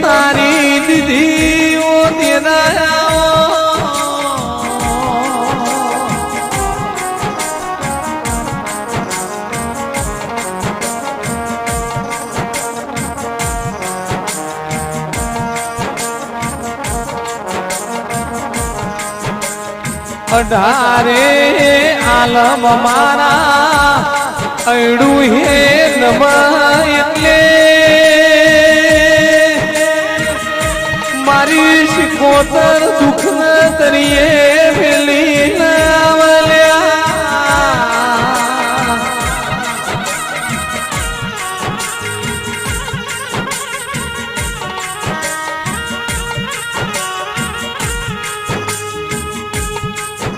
તારી દીધી ઓ તેરા અઢારે આલમ મારા અડું હે નમા એટલે મારી શિકોતર દુઃખ ન તરીએ